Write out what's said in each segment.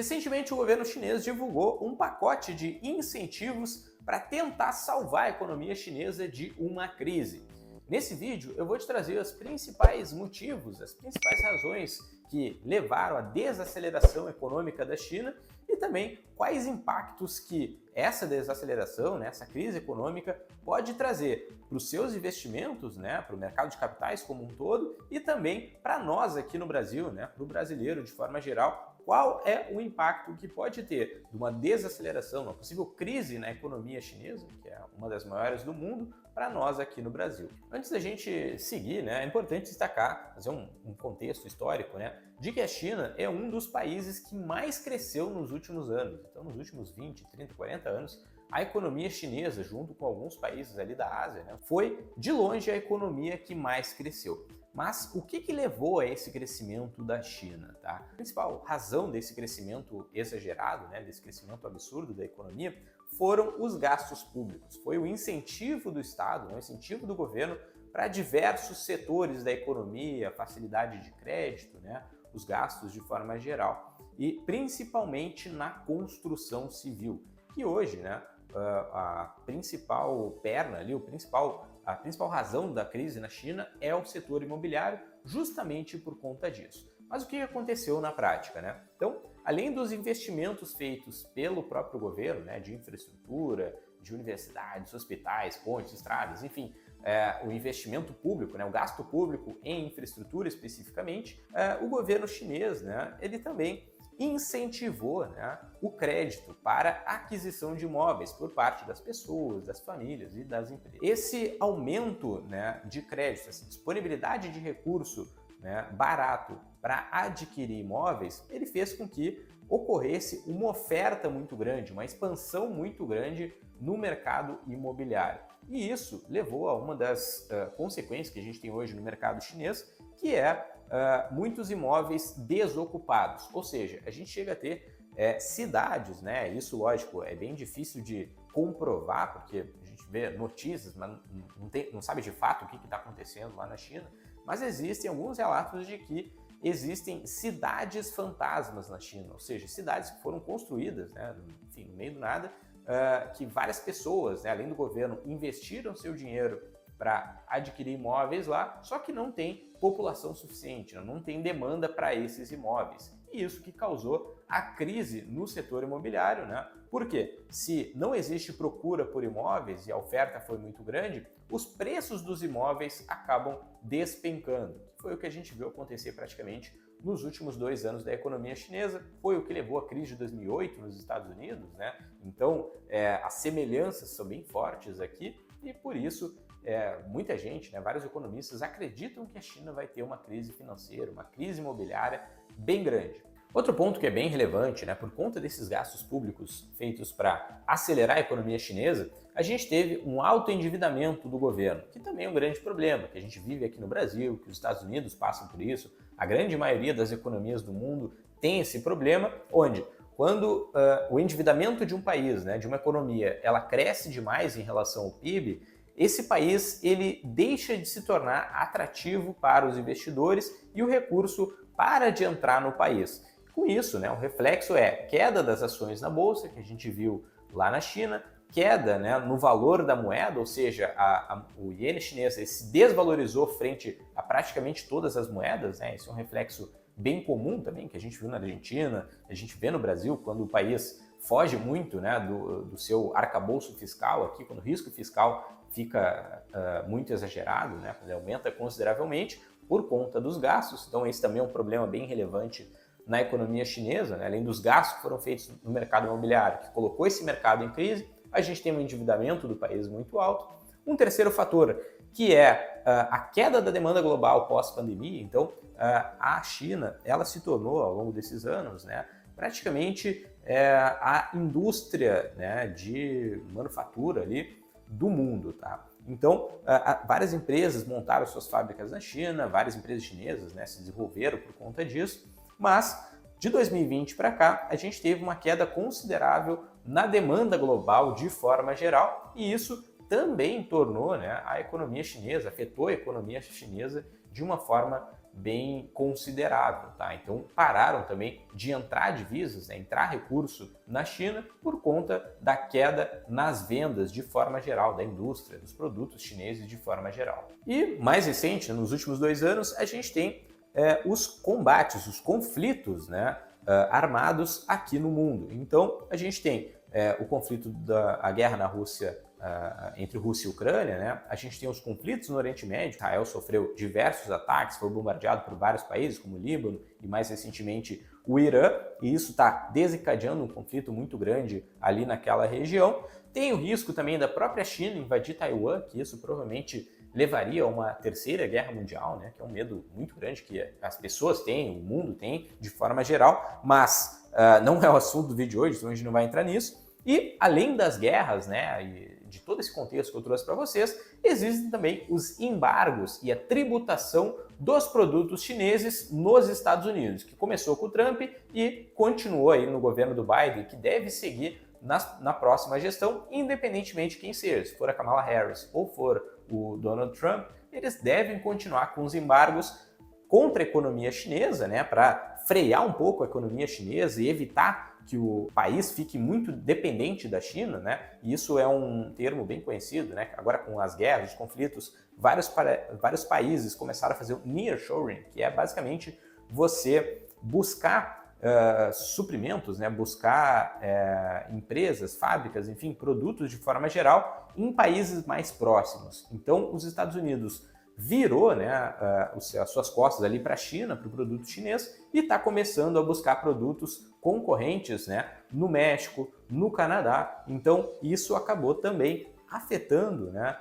Recentemente, o governo chinês divulgou um pacote de incentivos para tentar salvar a economia chinesa de uma crise. Nesse vídeo, eu vou te trazer os principais motivos, as principais razões que levaram à desaceleração econômica da China e também quais impactos que essa desaceleração, essa crise econômica pode trazer para os seus investimentos, para o mercado de capitais como um todo e também para nós aqui no Brasil, para o brasileiro de forma geral. Qual é o impacto que pode ter de uma desaceleração, uma possível crise na economia chinesa, que é uma das maiores do mundo, para nós aqui no Brasil? Antes da gente seguir, é importante destacar, fazer um contexto histórico, de que a China é um dos países que mais cresceu nos últimos anos. Então, nos últimos 20, 30, 40 anos, a economia chinesa, junto com alguns países ali da Ásia, foi de longe a economia que mais cresceu. Mas o que levou a esse crescimento da China? A principal razão desse crescimento exagerado, desse crescimento absurdo da economia, foram os gastos públicos. Foi o incentivo do Estado, o incentivo do governo para diversos setores da economia, facilidade de crédito, os gastos de forma geral. E principalmente na construção civil, que hoje, a principal perna ali, a principal razão da crise na China é o setor imobiliário, justamente por conta disso. Mas o que aconteceu na prática? Então, além dos investimentos feitos pelo próprio governo, de infraestrutura, de universidades, hospitais, pontes, estradas, enfim, o investimento público, o gasto público em infraestrutura especificamente, o governo chinês, ele também incentivou o crédito para aquisição de imóveis por parte das pessoas, das famílias e das empresas. Esse aumento de crédito, essa disponibilidade de recurso barato para adquirir imóveis, ele fez com que ocorresse uma oferta muito grande, uma expansão muito grande no mercado imobiliário. E isso levou a uma das consequências que a gente tem hoje no mercado chinês, que é muitos imóveis desocupados. Ou seja, a gente chega a ter cidades, isso lógico, é bem difícil de comprovar, porque a gente vê notícias, mas não sabe de fato o que está acontecendo lá na China, mas existem alguns relatos de que existem cidades fantasmas na China, ou seja, cidades que foram construídas, enfim, no meio do nada, que várias pessoas, além do governo, investiram seu dinheiro para adquirir imóveis lá, só que não tem população suficiente, não tem demanda para esses imóveis. E isso que causou a crise no setor imobiliário, Porque se não existe procura por imóveis e a oferta foi muito grande, os preços dos imóveis acabam despencando. Foi o que a gente viu acontecer praticamente nos últimos 2 anos da economia chinesa, foi o que levou à crise de 2008 nos Estados Unidos, Então, as semelhanças são bem fortes aqui e por isso muita gente, vários economistas acreditam que a China vai ter uma crise financeira, uma crise imobiliária bem grande. Outro ponto que é bem relevante, por conta desses gastos públicos feitos para acelerar a economia chinesa, a gente teve um alto endividamento do governo, que também é um grande problema, que a gente vive aqui no Brasil, que os Estados Unidos passam por isso, a grande maioria das economias do mundo tem esse problema, onde quando o endividamento de um país, de uma economia, ela cresce demais em relação ao PIB, esse país ele deixa de se tornar atrativo para os investidores e o recurso para de entrar no país. Com isso, o reflexo é queda das ações na bolsa, que a gente viu lá na China, queda no valor da moeda, ou seja, o iene chinês se desvalorizou frente a praticamente todas as moedas, Esse é um reflexo bem comum também, que a gente viu na Argentina, a gente vê no Brasil, quando o país foge muito do seu arcabouço fiscal aqui, quando o risco fiscal fica muito exagerado, quando ele aumenta consideravelmente por conta dos gastos. Então esse também é um problema bem relevante na economia chinesa, além dos gastos que foram feitos no mercado imobiliário, que colocou esse mercado em crise, a gente tem um endividamento do país muito alto. Um terceiro fator, que é a queda da demanda global pós-pandemia. Então a China, ela se tornou ao longo desses anos, praticamente a indústria de manufatura ali do mundo, Então, várias empresas montaram suas fábricas na China, várias empresas chinesas se desenvolveram por conta disso, mas de 2020 para cá, a gente teve uma queda considerável na demanda global de forma geral e isso também tornou a economia chinesa, afetou a economia chinesa de uma forma bem considerável, tá? Então pararam também de entrar divisas, né, entrar recurso na China por conta da queda nas vendas de forma geral, da indústria, dos produtos chineses de forma geral. E mais recente, nos últimos 2 anos, a gente tem os combates, os conflitos, né, armados aqui no mundo. Então a gente tem o conflito a guerra na Rússia, entre Rússia e Ucrânia, né? A gente tem os conflitos no Oriente Médio. Israel sofreu diversos ataques, foi bombardeado por vários países, como o Líbano e mais recentemente o Irã, e isso está desencadeando um conflito muito grande ali naquela região. Tem o risco também da própria China invadir Taiwan, que isso provavelmente levaria a uma terceira guerra mundial, né? Que é um medo muito grande que as pessoas têm, o mundo tem de forma geral, mas não é o assunto do vídeo de hoje, então a gente não vai entrar nisso. E além das guerras, né, e de todo esse contexto que eu trouxe para vocês, existem também os embargos e a tributação dos produtos chineses nos Estados Unidos, que começou com o Trump e continuou aí no governo do Biden, que deve seguir na próxima gestão, independentemente de quem seja. Se for a Kamala Harris ou for o Donald Trump, eles devem continuar com os embargos contra a economia chinesa, né, para frear um pouco a economia chinesa e evitar que o país fique muito dependente da China, né? E isso é um termo bem conhecido, né? Agora com as guerras, os conflitos, vários países começaram a fazer o nearshoring, que é basicamente você buscar suprimentos, né? Buscar empresas, fábricas, enfim, produtos de forma geral em países mais próximos. Então, os Estados Unidos virou, né, as suas costas ali para a China, para o produto chinês, e está começando a buscar produtos concorrentes, né, no México, no Canadá. Então isso acabou também afetando, né,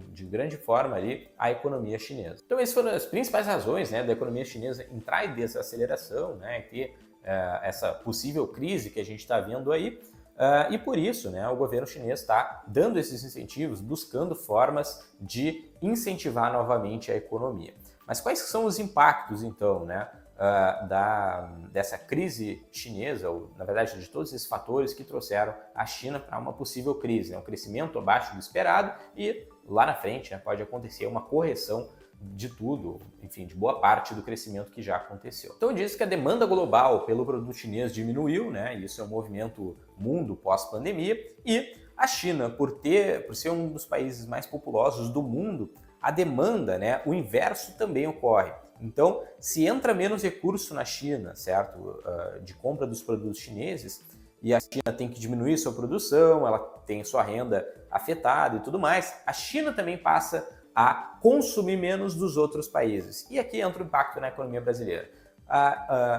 de grande forma ali a economia chinesa. Então essas foram as principais razões, né, da economia chinesa entrar em desaceleração, né, e ter essa possível crise que a gente está vendo aí. E por isso, né, o governo chinês está dando esses incentivos, buscando formas de incentivar novamente a economia. Mas quais são os impactos, então, né, dessa crise chinesa, ou na verdade de todos esses fatores que trouxeram a China para uma possível crise, né, um crescimento abaixo do esperado e lá na frente, né, pode acontecer uma correção de tudo, enfim, de boa parte do crescimento que já aconteceu. Então diz que a demanda global pelo produto chinês diminuiu, né? Isso é um movimento mundo pós-pandemia, e a China, por ser um dos países mais populosos do mundo, a demanda, né, o inverso também ocorre. Então, se entra menos recurso na China, certo, de compra dos produtos chineses, e a China tem que diminuir sua produção, ela tem sua renda afetada e tudo mais, a China também passa a consumir menos dos outros países. E aqui entra o impacto na economia brasileira.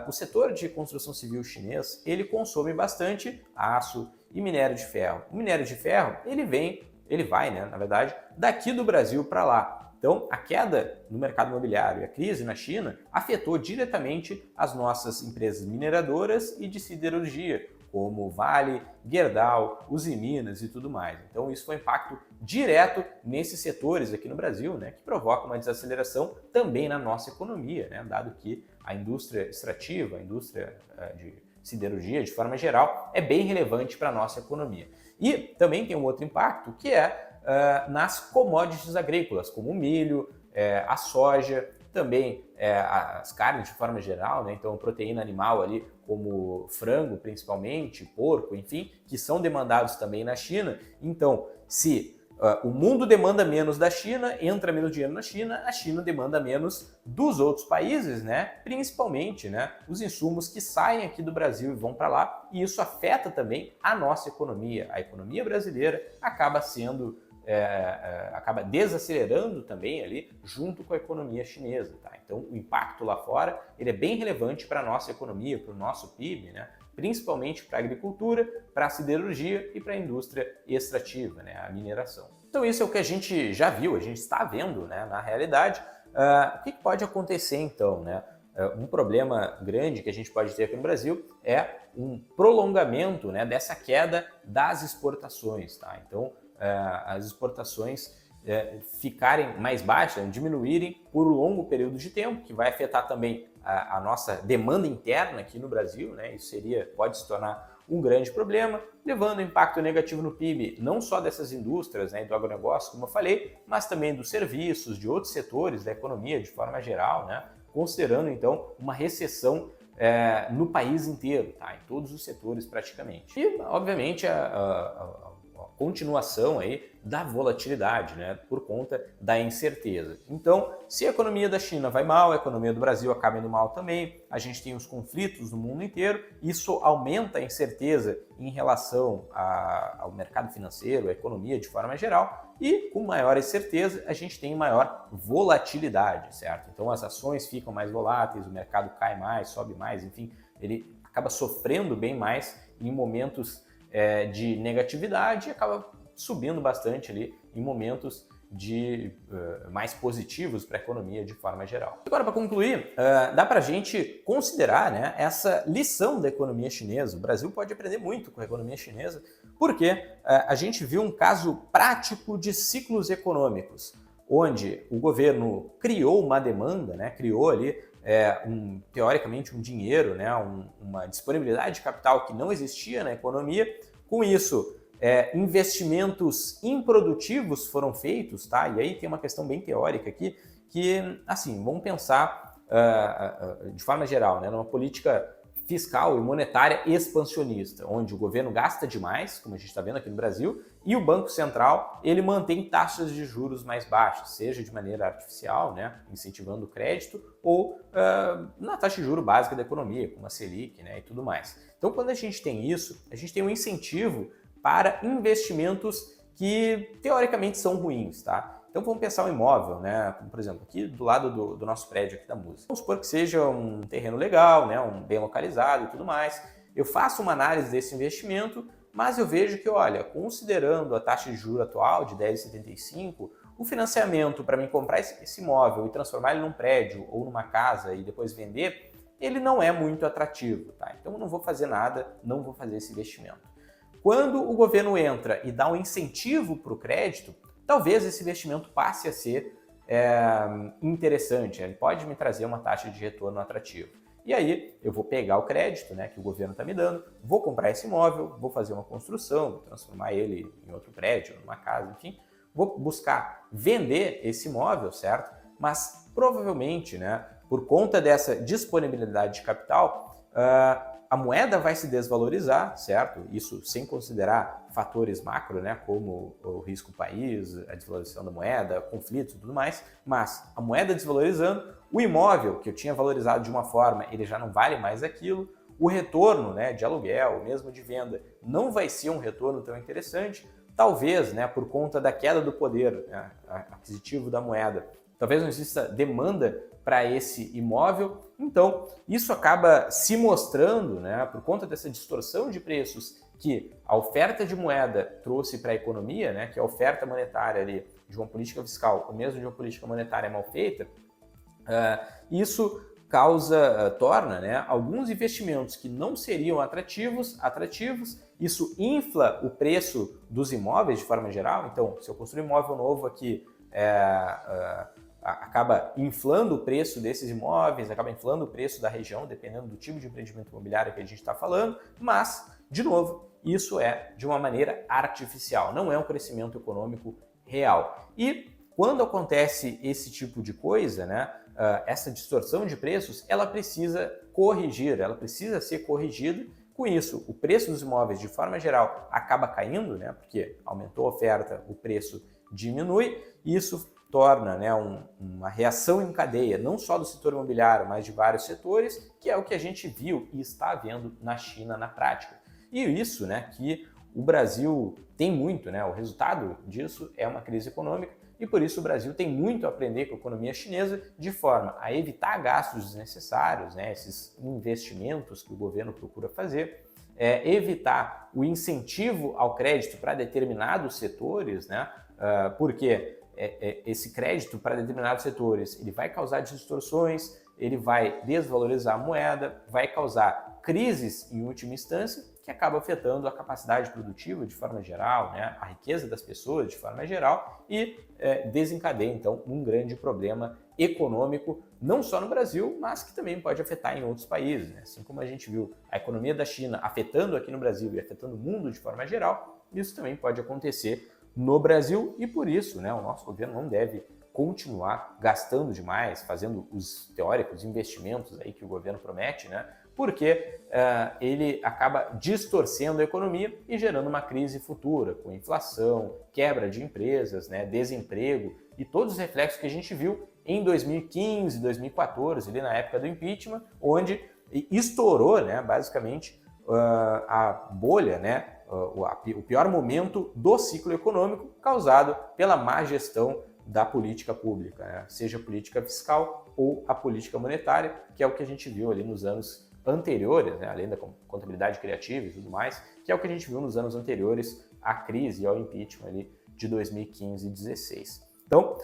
O setor de construção civil chinês, ele consome bastante aço e minério de ferro. O minério de ferro, ele vai, né, na verdade, daqui do Brasil para lá. Então, a queda no mercado imobiliário e a crise na China afetou diretamente as nossas empresas mineradoras e de siderurgia, como Vale, Gerdau, Usiminas e tudo mais. Então isso foi um impacto direto nesses setores aqui no Brasil, né, que provoca uma desaceleração também na nossa economia, né, dado que a indústria extrativa, a indústria de siderurgia, de forma geral, é bem relevante para a nossa economia. E também tem um outro impacto, que é nas commodities agrícolas, como o milho, a soja, também as carnes de forma geral, né? Então proteína animal ali, como frango principalmente, porco, enfim, que são demandados também na China. Então, se o mundo demanda menos da China, entra menos dinheiro na China, a China demanda menos dos outros países, né? Principalmente, né, os insumos que saem aqui do Brasil e vão para lá, e isso afeta também a nossa economia. A economia brasileira acaba sendo acaba desacelerando também ali junto com a economia chinesa, tá? Então o impacto lá fora ele é bem relevante para a nossa economia, para o nosso PIB, né? Principalmente para a agricultura, para a siderurgia e para a indústria extrativa, né? A mineração. Então isso é o que a gente já viu, a gente está vendo, né, na realidade. O que pode acontecer então, né? Um problema grande que a gente pode ter aqui no Brasil é um prolongamento, né, dessa queda das exportações, tá? Então as exportações ficarem mais baixas, diminuírem por um longo período de tempo, que vai afetar também a nossa demanda interna aqui no Brasil, né? Isso pode se tornar um grande problema, levando impacto negativo no PIB, não só dessas indústrias, né, do agronegócio, como eu falei, mas também dos serviços, de outros setores da economia de forma geral, né, considerando então uma recessão no país inteiro, tá? Em todos os setores praticamente. E, obviamente, a continuação aí da volatilidade, né, por conta da incerteza. Então, se a economia da China vai mal, a economia do Brasil acaba indo mal também, a gente tem os conflitos no mundo inteiro, isso aumenta a incerteza em relação ao mercado financeiro, à economia de forma geral, e com maior incerteza a gente tem maior volatilidade, certo? Então as ações ficam mais voláteis, o mercado cai mais, sobe mais, enfim, ele acaba sofrendo bem mais em momentos de negatividade e acaba subindo bastante ali em momentos mais positivos para a economia de forma geral. Agora, para concluir, dá para a gente considerar, né, essa lição da economia chinesa. O Brasil pode aprender muito com a economia chinesa, porque a gente viu um caso prático de ciclos econômicos, onde o governo criou uma demanda, né, criou ali teoricamente um dinheiro, né, uma disponibilidade de capital que não existia na economia. Com isso, investimentos improdutivos foram feitos, tá? E aí tem uma questão bem teórica aqui, que, assim, vamos pensar de forma geral, né, numa política fiscal e monetária expansionista, onde o governo gasta demais, como a gente está vendo aqui no Brasil, e o Banco Central ele mantém taxas de juros mais baixas, seja de maneira artificial, né, incentivando o crédito, ou na taxa de juros básica da economia, como a Selic, né, e tudo mais. Então, quando a gente tem isso, a gente tem um incentivo para investimentos que teoricamente são ruins, tá? Então vamos pensar um imóvel, né? Como, por exemplo, aqui do lado do nosso prédio aqui da música. Vamos supor que seja um terreno legal, né? Um bem localizado e tudo mais. Eu faço uma análise desse investimento, mas eu vejo que, olha, considerando a taxa de juros atual de 10,75, o financiamento para mim comprar esse imóvel e transformar ele num prédio ou numa casa e depois vender, ele não é muito atrativo, tá? Então eu não vou fazer nada, não vou fazer esse investimento. Quando o governo entra e dá um incentivo para o crédito, talvez esse investimento passe a ser interessante, ele pode me trazer uma taxa de retorno atrativa. E aí eu vou pegar o crédito, né, que o governo está me dando, vou comprar esse imóvel, vou fazer uma construção, vou transformar ele em outro prédio, numa casa, enfim, vou buscar vender esse imóvel, certo? Mas provavelmente, né, por conta dessa disponibilidade de capital, a moeda vai se desvalorizar, certo? Isso sem considerar fatores macro, né, como o risco país, a desvalorização da moeda, conflitos e tudo mais, mas a moeda desvalorizando, o imóvel que eu tinha valorizado de uma forma, ele já não vale mais aquilo, o retorno, né, de aluguel, mesmo de venda, não vai ser um retorno tão interessante, talvez, né, por conta da queda do poder, né, aquisitivo da moeda, talvez não exista demanda para esse imóvel, então isso acaba se mostrando, né, por conta dessa distorção de preços que a oferta de moeda trouxe para a economia, né, que é a oferta monetária ali de uma política fiscal, ou mesmo de uma política monetária mal feita, isso torna, né, alguns investimentos que não seriam atrativos, isso infla o preço dos imóveis de forma geral. Então, se eu construir um imóvel novo aqui, acaba inflando o preço desses imóveis, acaba inflando o preço da região, dependendo do tipo de empreendimento imobiliário que a gente está falando, mas, de novo, isso é de uma maneira artificial, não é um crescimento econômico real. E quando acontece esse tipo de coisa, né, essa distorção de preços, ela precisa ser corrigida. Com isso, o preço dos imóveis, de forma geral, acaba caindo, né, porque aumentou a oferta, o preço diminui, e isso torna, né, uma reação em cadeia, não só do setor imobiliário, mas de vários setores, que é o que a gente viu e está vendo na China na prática. E isso, né, que o Brasil tem muito, né, o resultado disso é uma crise econômica, e por isso o Brasil tem muito a aprender com a economia chinesa, de forma a evitar gastos desnecessários, né, esses investimentos que o governo procura fazer, evitar o incentivo ao crédito para determinados setores, né, porque esse crédito para determinados setores ele vai causar distorções, ele vai desvalorizar a moeda, vai causar crises em última instância, que acaba afetando a capacidade produtiva de forma geral, né, a riqueza das pessoas de forma geral e desencadeia então um grande problema econômico, não só no Brasil, mas que também pode afetar em outros países, né? Assim como a gente viu a economia da China afetando aqui no Brasil e afetando o mundo de forma geral, isso também pode acontecer no Brasil e por isso, né, o nosso governo não deve continuar gastando demais, fazendo os teóricos investimentos aí que o governo promete, né? Porque ele acaba distorcendo a economia e gerando uma crise futura, com inflação, quebra de empresas, né, desemprego e todos os reflexos que a gente viu em 2015, 2014, ali na época do impeachment, onde estourou, né, basicamente, a bolha, né, o pior momento do ciclo econômico causado pela má gestão da política pública, né? Seja a política fiscal ou a política monetária, que é o que a gente viu ali nos anos anteriores, né? Além da contabilidade criativa e tudo mais, que é o que a gente viu nos anos anteriores à crise e ao impeachment ali de 2015 e 2016. Então,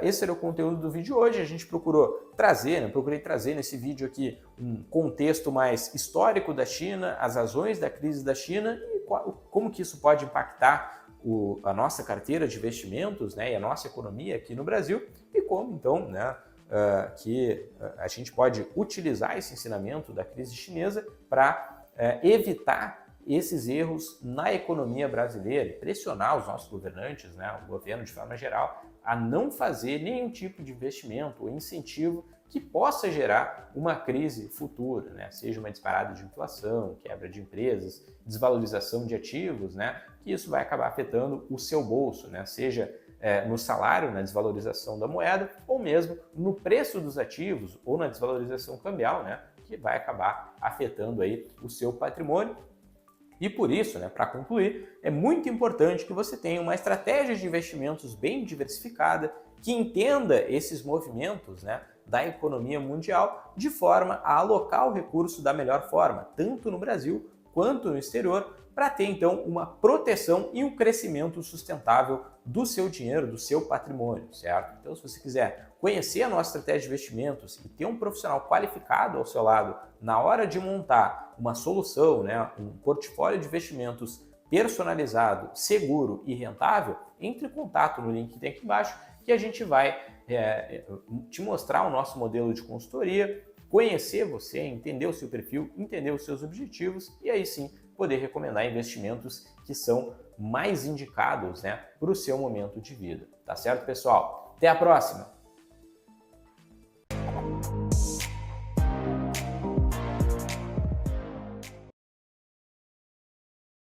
esse era o conteúdo do vídeo de hoje. A gente procurei trazer nesse vídeo aqui um contexto mais histórico da China, as razões da crise da China e como que isso pode impactar a nossa carteira de investimentos, né, e a nossa economia aqui no Brasil e como, então, né, que a gente pode utilizar esse ensinamento da crise chinesa para evitar esses erros na economia brasileira e pressionar os nossos governantes, né, o governo de forma geral, a não fazer nenhum tipo de investimento ou incentivo que possa gerar uma crise futura, né? Seja uma disparada de inflação, quebra de empresas, desvalorização de ativos, né? Que isso vai acabar afetando o seu bolso, né? Seja no salário, na desvalorização da moeda, ou mesmo no preço dos ativos ou na desvalorização cambial, né? Que vai acabar afetando aí o seu patrimônio. E por isso, né, para concluir, é muito importante que você tenha uma estratégia de investimentos bem diversificada, que entenda esses movimentos, né, da economia mundial de forma a alocar o recurso da melhor forma, tanto no Brasil quanto no exterior, para ter então uma proteção e um crescimento sustentável do seu dinheiro, do seu patrimônio, certo? Então, se você quiser conhecer a nossa estratégia de investimentos e ter um profissional qualificado ao seu lado na hora de montar uma solução, né, um portfólio de investimentos personalizado, seguro e rentável, entre em contato no link que tem aqui embaixo que a gente vai te mostrar o nosso modelo de consultoria, conhecer você, entender o seu perfil, entender os seus objetivos e aí sim poder recomendar investimentos que são mais indicados, né, para o seu momento de vida. Tá certo, pessoal? Até a próxima!